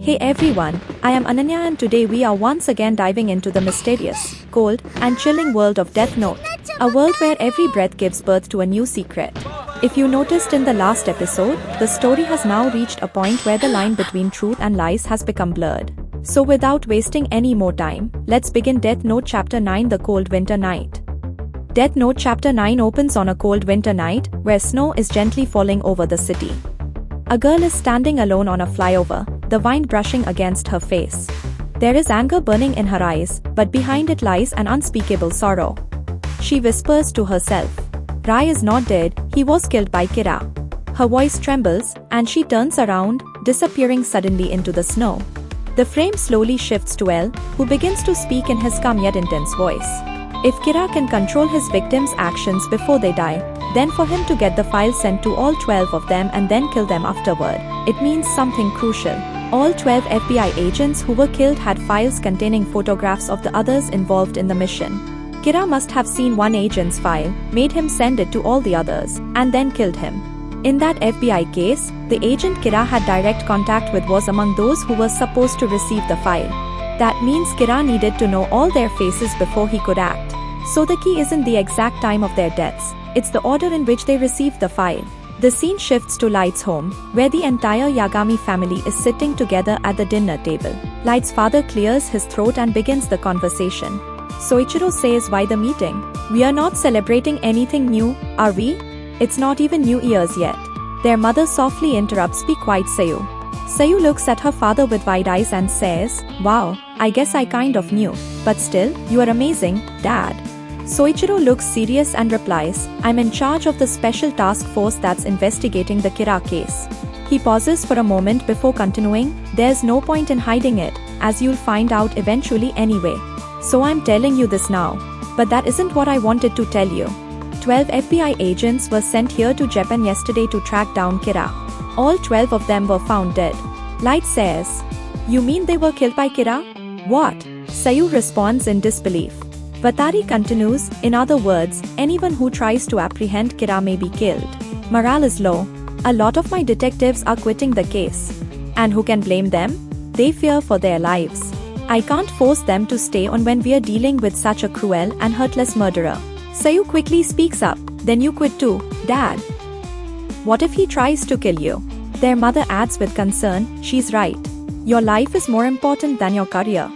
Hey everyone, I am Ananya and today we are once again diving into the mysterious, cold, and chilling world of Death Note. A world where every breath gives birth to a new secret. If you noticed in the last episode, the story has now reached a point where the line between truth and lies has become blurred. So without wasting any more time, let's begin Death Note Chapter 9, The Cold Winter Night. Death Note Chapter 9 opens on a cold winter night, where snow is gently falling over the city. A girl is standing alone on a flyover, the wind brushing against her face. There is anger burning in her eyes, but behind it lies an unspeakable sorrow. She whispers to herself. Rai is not dead, he was killed by Kira. Her voice trembles, and she turns around, disappearing suddenly into the snow. The frame slowly shifts to L, who begins to speak in his calm yet intense voice. If Kira can control his victims' actions before they die, then for him to get the file sent to all 12 of them and then kill them afterward, it means something crucial. All 12 FBI agents who were killed had files containing photographs of the others involved in the mission. Kira must have seen one agent's file, made him send it to all the others, and then killed him. In that FBI case, the agent Kira had direct contact with was among those who were supposed to receive the file. That means Kira needed to know all their faces before he could act. So the key isn't the exact time of their deaths, it's the order in which they received the file. The scene shifts to Light's home, where the entire Yagami family is sitting together at the dinner table. Light's father clears his throat and begins the conversation. Soichiro says, "Why the meeting? We are not celebrating anything new, are we? It's not even New Year's yet." Their mother softly interrupts, "Be quiet, Sayu." Sayu looks at her father with wide eyes and says, "Wow, I guess I kind of knew. But still, you are amazing, Dad." Soichiro looks serious and replies, "I'm in charge of the special task force that's investigating the Kira case." He pauses for a moment before continuing, "There's no point in hiding it, as you'll find out eventually anyway. So I'm telling you this now. But that isn't what I wanted to tell you. 12 FBI agents were sent here to Japan yesterday to track down Kira. All 12 of them were found dead." Light says, "You mean they were killed by Kira?" "What?" Sayu responds in disbelief. Vatari continues, "In other words, anyone who tries to apprehend Kira may be killed. Morale is low. A lot of my detectives are quitting the case. And who can blame them? They fear for their lives. I can't force them to stay on when we're dealing with such a cruel and heartless murderer." Sayu quickly speaks up, "Then you quit too, Dad. What if he tries to kill you?" Their mother adds with concern, "She's right. Your life is more important than your career.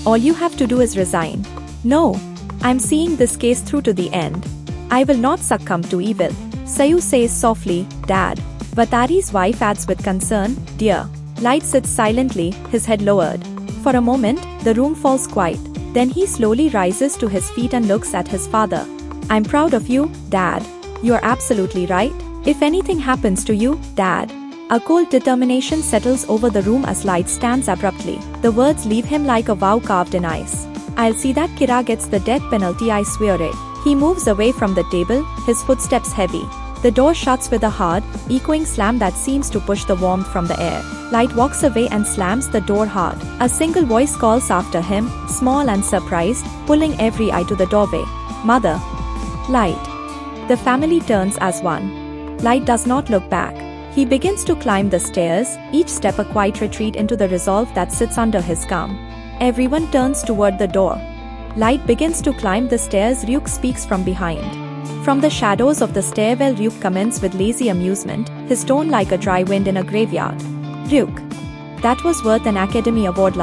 All you have to do is resign." "No. I'm seeing this case through to the end. I will not succumb to evil," Sayu says softly, "Dad." Vatari's wife adds with concern, "Dear." Light sits silently, his head lowered. For a moment, the room falls quiet. Then he slowly rises to his feet and looks at his father. "I'm proud of you, Dad. You're absolutely right. If anything happens to you, Dad." A cold determination settles over the room as Light stands abruptly. The words leave him like a vow carved in ice. "I'll see that Kira gets the death penalty, I swear it." He moves away from the table, his footsteps heavy. The door shuts with a hard, echoing slam that seems to push the warmth from the air. Light walks away and slams the door hard. A single voice calls after him, small and surprised, pulling every eye to the doorway. "Mother." "Light." The family turns as one. Light does not look back. He begins to climb the stairs, each step a quiet retreat into the resolve that sits under his calm. Everyone turns toward the door. Light begins to climb the stairs. Ryuk speaks from behind. From the shadows of the stairwell, Ryuk comments with lazy amusement, his tone like a dry wind in a graveyard. "Ryuk. That was worth an Academy Award."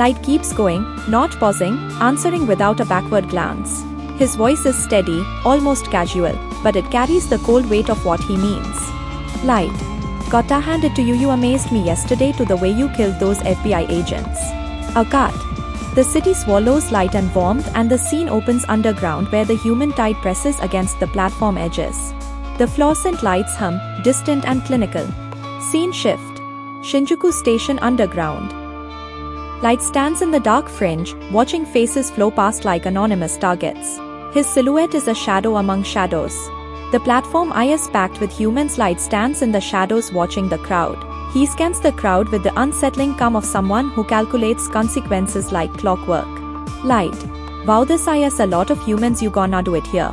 Light keeps going, not pausing, answering without a backward glance. His voice is steady, almost casual, but it carries the cold weight of what he means. "Light. Gotta hand it to you, you amazed me yesterday to the way you killed those FBI agents." A cut. The city swallows light and warmth and the scene opens underground where the human tide presses against the platform edges. The fluorescent lights hum, distant and clinical. Scene shift. Shinjuku Station underground. Light stands in the dark fringe, watching faces flow past like anonymous targets. His silhouette is a shadow among shadows. The platform is packed with humans. Light stands in the shadows watching the crowd. He scans the crowd with the unsettling calm of someone who calculates consequences like clockwork. "Light. Wow, this is a lot of humans, you gonna do it here?"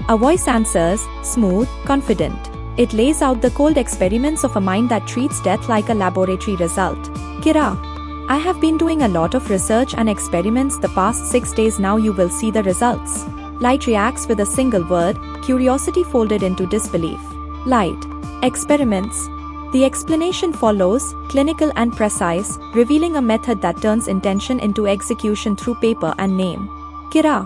A voice answers, smooth, confident. It lays out the cold experiments of a mind that treats death like a laboratory result. "Kira." I have been doing a lot of research and experiments the past 6 days now. You will see the results. Light reacts with a single word, curiosity folded into disbelief. Light. Experiments. The explanation follows, clinical and precise, revealing a method that turns intention into execution through paper and name. Kira.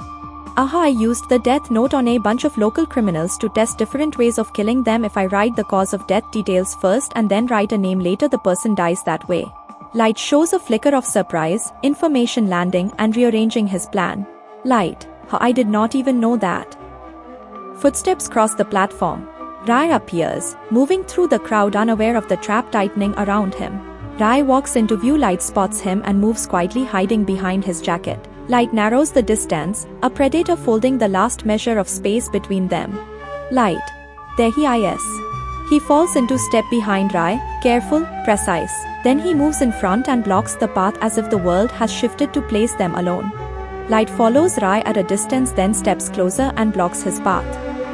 Aha, I used the death note on a bunch of local criminals to test different ways of killing them. If I write the cause of death details first and then write a name later, the person dies that way. Light shows a flicker of surprise, information landing and rearranging his plan. Light. I did not even know that. Footsteps cross the platform. Rai appears, moving through the crowd unaware of the trap tightening around him. Rai walks into view. Light spots him and moves quietly, hiding behind his jacket. Light narrows the distance, a predator folding the last measure of space between them. Light. There he is. He falls into step behind Rai, careful, precise. Then he moves in front and blocks the path as if the world has shifted to place them alone. Light follows Rai at a distance, then steps closer and blocks his path.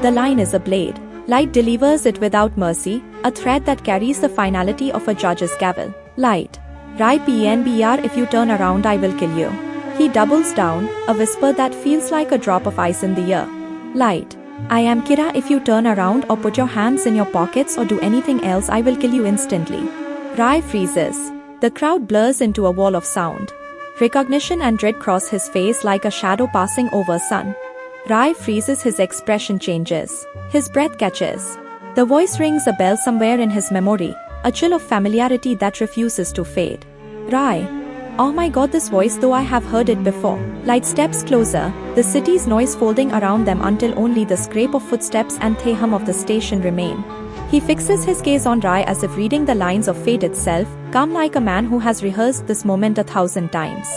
The line is a blade. Light delivers it without mercy, a thread that carries the finality of a judge's gavel. Light. Rai PNBR, if you turn around I will kill you. He doubles down, a whisper that feels like a drop of ice in the ear. Light. I am Kira, if you turn around or put your hands in your pockets or do anything else I will kill you instantly. Rai freezes. The crowd blurs into a wall of sound. Recognition and dread cross his face like a shadow passing over sun. Rai freezes, his expression changes. His breath catches. The voice rings a bell somewhere in his memory, a chill of familiarity that refuses to fade. Rai. Oh my god, this voice, though I have heard it before. Light steps closer, the city's noise folding around them until only the scrape of footsteps and the hum of the station remain. He fixes his gaze on Rai as if reading the lines of fate itself, calm like a man who has rehearsed this moment 1,000 times.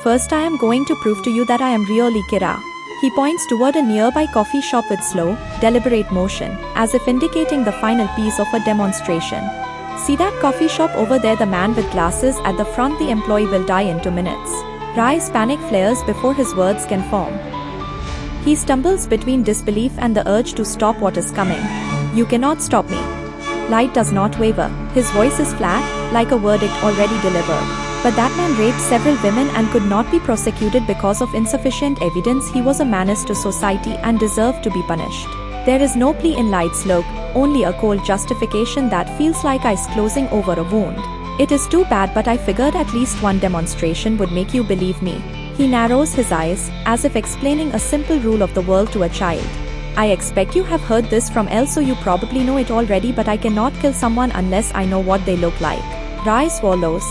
First, I am going to prove to you that I am really Kira. He points toward a nearby coffee shop with slow, deliberate motion, as if indicating the final piece of a demonstration. See that coffee shop over there, the man with glasses at the front, the employee will die in 2 minutes. Rai's panic flares before his words can form. He stumbles between disbelief and the urge to stop what is coming. You cannot stop me. Light does not waver. His voice is flat, like a verdict already delivered. But that man raped several women and could not be prosecuted because of insufficient evidence. He was a menace to society and deserved to be punished. There is no plea in Light's look, only a cold justification that feels like ice closing over a wound. It is too bad, but I figured at least one demonstration would make you believe me. He narrows his eyes, as if explaining a simple rule of the world to a child. I expect you have heard this from else, so you probably know it already, but I cannot kill someone unless I know what they look like. Rai swallows.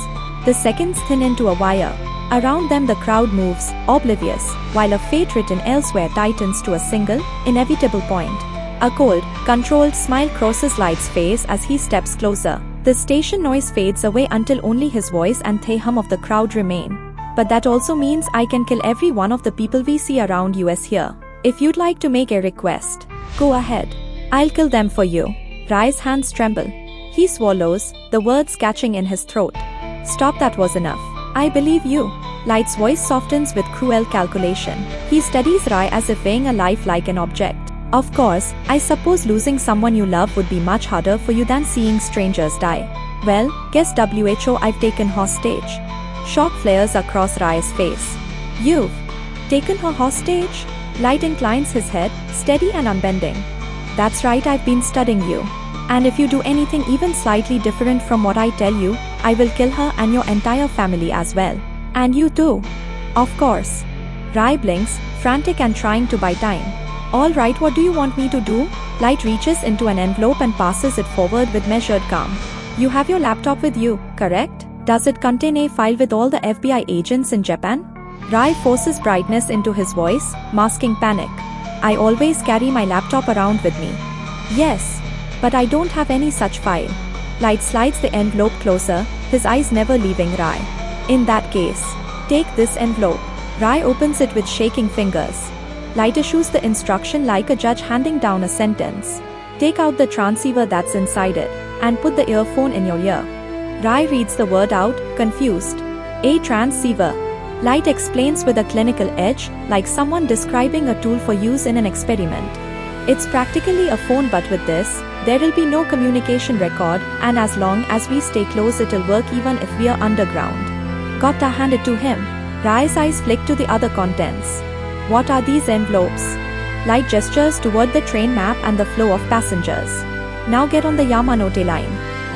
The seconds thin into a wire. Around them the crowd moves, oblivious, while a fate written elsewhere tightens to a single, inevitable point. A cold, controlled smile crosses Light's face as he steps closer. The station noise fades away until only his voice and the hum of the crowd remain. But that also means I can kill every one of the people we see around us here. If you'd like to make a request, go ahead. I'll kill them for you. Rai's hands tremble. He swallows, the words catching in his throat. Stop, that was enough. I believe you. Light's voice softens with cruel calculation. He studies Rai as if weighing a life like an object. Of course, I suppose losing someone you love would be much harder for you than seeing strangers die. Well, guess WHO I've taken hostage. Shock flares across Rai's face. You've taken her hostage? Light inclines his head, steady and unbending. That's right, I've been studying you. And if you do anything even slightly different from what I tell you, I will kill her and your entire family as well. And you too. Of course. Rai blinks, frantic and trying to buy time. Alright, what do you want me to do? Light reaches into an envelope and passes it forward with measured calm. You have your laptop with you, correct? Does it contain a file with all the FBI agents in Japan? Rai forces brightness into his voice, masking panic. I always carry my laptop around with me. Yes. But I don't have any such file. Light slides the envelope closer, his eyes never leaving Rai. In that case, take this envelope. Rai opens it with shaking fingers. Light issues the instruction like a judge handing down a sentence. Take out the transceiver that's inside it, and put the earphone in your ear. Rai reads the word out, confused. A transceiver. Light explains with a clinical edge, like someone describing a tool for use in an experiment. It's practically a phone, but with this, there'll be no communication record, and as long as we stay close it'll work even if we're underground. Gotta hand it to him. Rai's eyes flick to the other contents. What are these envelopes? Light gestures toward the train map and the flow of passengers. Now get on the Yamanote line.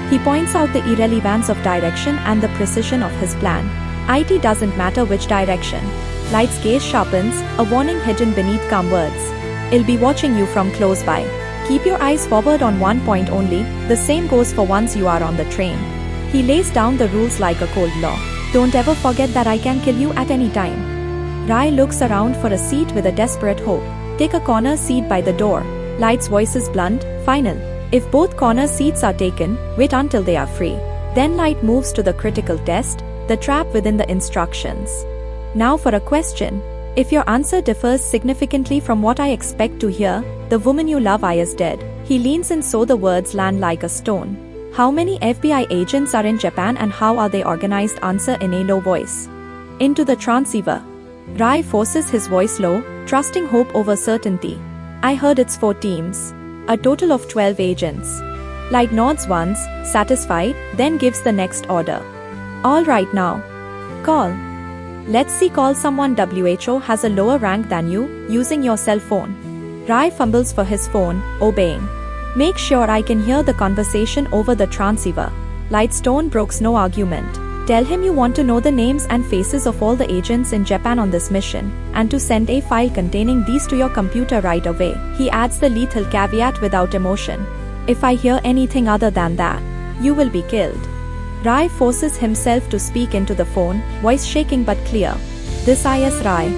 He points out the irrelevance of direction and the precision of his plan. It doesn't matter which direction. Light's gaze sharpens, a warning hidden beneath calm words. I'll be watching you from close by. Keep your eyes forward on one point only, the same goes for once you are on the train. He lays down the rules like a cold law. Don't ever forget that I can kill you at any time. Rai looks around for a seat with a desperate hope. Take a corner seat by the door. Light's voice is blunt, final. If both corner seats are taken, wait until they are free. Then Light moves to the critical test, the trap within the instructions. Now for a question. If your answer differs significantly from what I expect to hear, the woman you love is dead. He leans in so the words land like a stone. How many FBI agents are in Japan and how are they organized? Answer in a low voice. Into the transceiver. Rai forces his voice low, trusting hope over certainty. I heard it's 4 teams. A total of 12 agents. Light nods once, satisfied, then gives the next order. All right now. Call. Let's see, call someone. WHO has a lower rank than you, using your cell phone. Rai fumbles for his phone, obeying. Make sure I can hear the conversation over the transceiver. Light's tone brokes no argument. Tell him you want to know the names and faces of all the agents in Japan on this mission, and to send a file containing these to your computer right away. He adds the lethal caveat without emotion. If I hear anything other than that, you will be killed. Rai forces himself to speak into the phone, voice shaking but clear. This is Rai.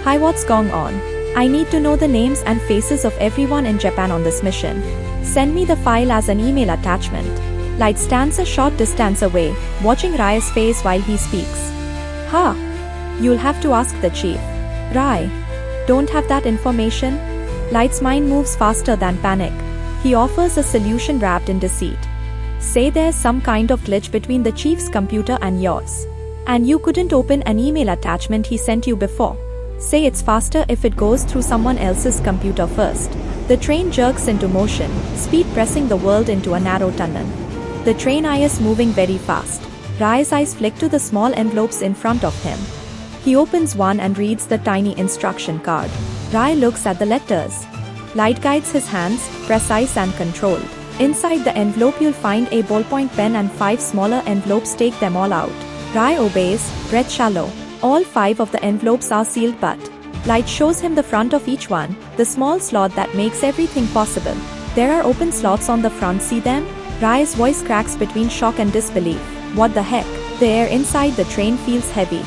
Hi, what's going on? I need to know the names and faces of everyone in Japan on this mission. Send me the file as an email attachment. Light stands a short distance away, watching Rai's face while he speaks. Ha! You'll have to ask the chief. Rai. Don't have that information? Light's mind moves faster than panic. He offers a solution wrapped in deceit. Say there's some kind of glitch between the chief's computer and yours. And you couldn't open an email attachment he sent you before. Say it's faster if it goes through someone else's computer first. The train jerks into motion, speed pressing the world into a narrow tunnel. The train is moving very fast. Rai's eyes flick to the small envelopes in front of him. He opens one and reads the tiny instruction card. Rai looks at the letters. Light guides his hands, precise and controlled. Inside the envelope you'll find a ballpoint pen and 5 smaller envelopes. Take them all out. Rai obeys, breath shallow. All 5 of the envelopes are sealed but Light shows him the front of each one, the small slot that makes everything possible. There are open slots on the front, see them? Rai's voice cracks between shock and disbelief. What the heck? The air inside the train feels heavy.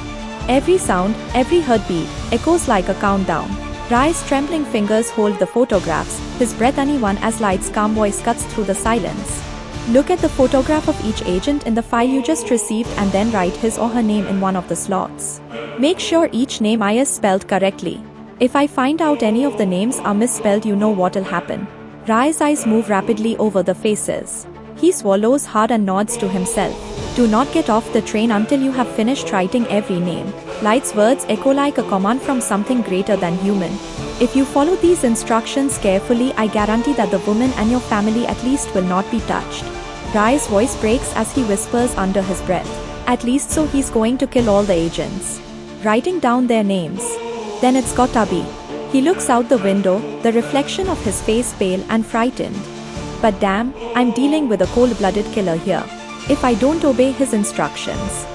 Every sound, every heartbeat, echoes like a countdown. Rai's trembling fingers hold the photographs, his breath uneven as Light's calm voice cuts through the silence. Look at the photograph of each agent in the file you just received and then write his or her name in one of the slots. Make sure each name is spelled correctly. If I find out any of the names are misspelled, you know what'll happen. Rai's eyes move rapidly over the faces. He swallows hard and nods to himself. Do not get off the train until you have finished writing every name. Light's words echo like a command from something greater than human. If you follow these instructions carefully, I guarantee that the woman and your family at least will not be touched. Rai's voice breaks as he whispers under his breath. At least so he's going to kill all the agents. Writing down their names. Then it's gotta be. He looks out the window, the reflection of his face pale and frightened. But damn, I'm dealing with a cold-blooded killer here. If I don't obey his instructions.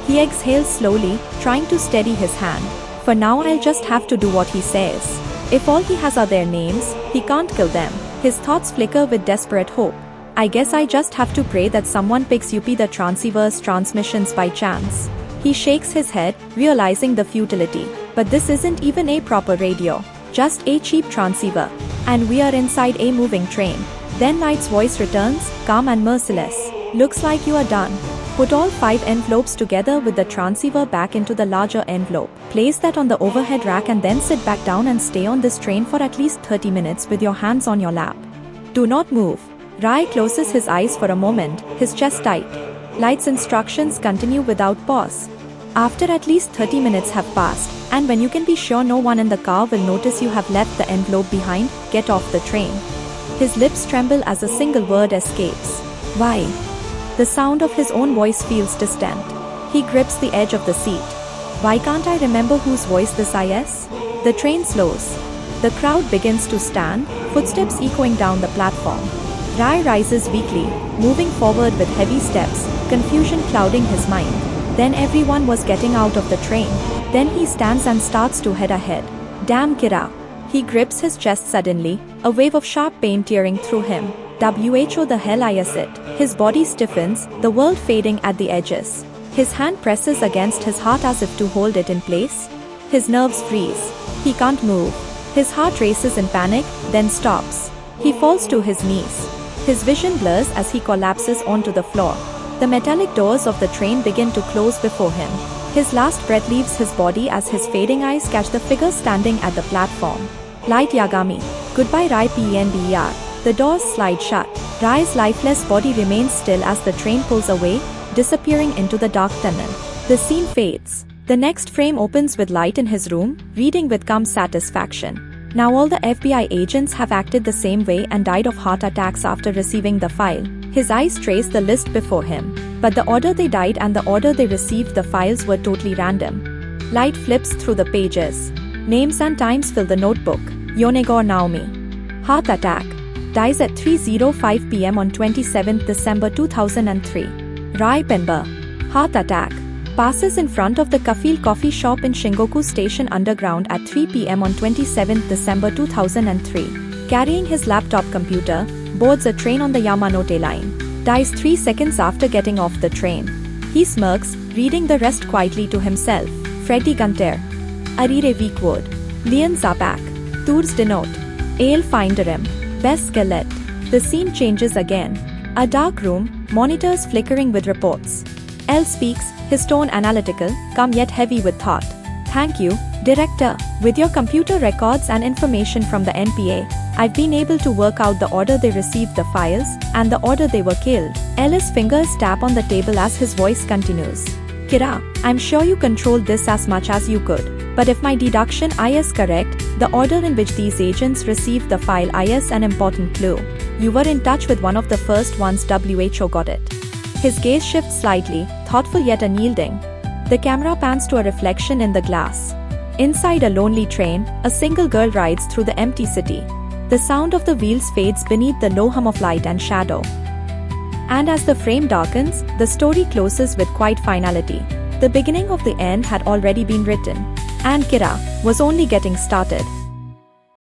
He exhales slowly, trying to steady his hand. For now I'll just have to do what he says. If all he has are their names, he can't kill them. His thoughts flicker with desperate hope. I guess I just have to pray that someone picks up the transceiver's transmissions by chance. He shakes his head, realizing the futility. But this isn't even a proper radio. Just a cheap transceiver. And we are inside a moving train. Then Light's voice returns, calm and merciless. Looks like you are done. Put all 5 envelopes together with the transceiver back into the larger envelope. Place that on the overhead rack and then sit back down and stay on this train for at least 30 minutes with your hands on your lap. Do not move. Rai closes his eyes for a moment, his chest tight. Light's instructions continue without pause. After at least 30 minutes have passed, and when you can be sure no one in the car will notice you have left the envelope behind, get off the train. His lips tremble as a single word escapes. Why? The sound of his own voice feels distant. He grips the edge of the seat. Why can't I remember whose voice this is? The train slows. The crowd begins to stand, footsteps echoing down the platform. Rai rises weakly, moving forward with heavy steps, confusion clouding his mind. Then everyone was getting out of the train. Then he stands and starts to head ahead. Damn Kira. He grips his chest suddenly, a wave of sharp pain tearing through him. Who the hell is it? His body stiffens, the world fading at the edges. His hand presses against his heart as if to hold it in place. His nerves freeze. He can't move. His heart races in panic, then stops. He falls to his knees. His vision blurs as he collapses onto the floor. The metallic doors of the train begin to close before him. His last breath leaves his body as his fading eyes catch the figure standing at the platform. Light Yagami. Goodbye Rai PNBR. The doors slide shut. Rai's lifeless body remains still as the train pulls away, disappearing into the dark tunnel. The scene fades. The next frame opens with Light in his room, reading with calm satisfaction. Now all the FBI agents have acted the same way and died of heart attacks after receiving the file. His eyes trace the list before him. But the order they died and the order they received the files were totally random. Light flips through the pages. Names and times fill the notebook. Yonegor Naomi. Heart attack. Dies at 3:05 p.m. on 27 December 2003. Rai Penba. Heart attack. Passes in front of the Kafil coffee shop in Shingoku Station Underground at 3 p.m. on 27 December 2003. Carrying his laptop computer, boards a train on the Yamanote line. Dies 3 seconds after getting off the train. He smirks, reading the rest quietly to himself. Freddie Gunter. Arire Weekwood. Leon Zapak. Tours Denote. Ale Finderem. Best Skelet. The scene changes again. A dark room, monitors flickering with reports. L speaks, his tone analytical, calm yet heavy with thought. Thank you, Director. With your computer records and information from the NPA, I've been able to work out the order they received the files, and the order they were killed. L's fingers tap on the table as his voice continues. Kira, I'm sure you controlled this as much as you could. But if my deduction is correct, the order in which these agents received the file is an important clue. You were in touch with one of the first ones. WHO got it. His gaze shifts slightly, thoughtful yet unyielding. The camera pans to a reflection in the glass. Inside a lonely train, a single girl rides through the empty city. The sound of the wheels fades beneath the low hum of light and shadow. And as the frame darkens, the story closes with quiet finality. The beginning of the end had already been written. And Kira was only getting started.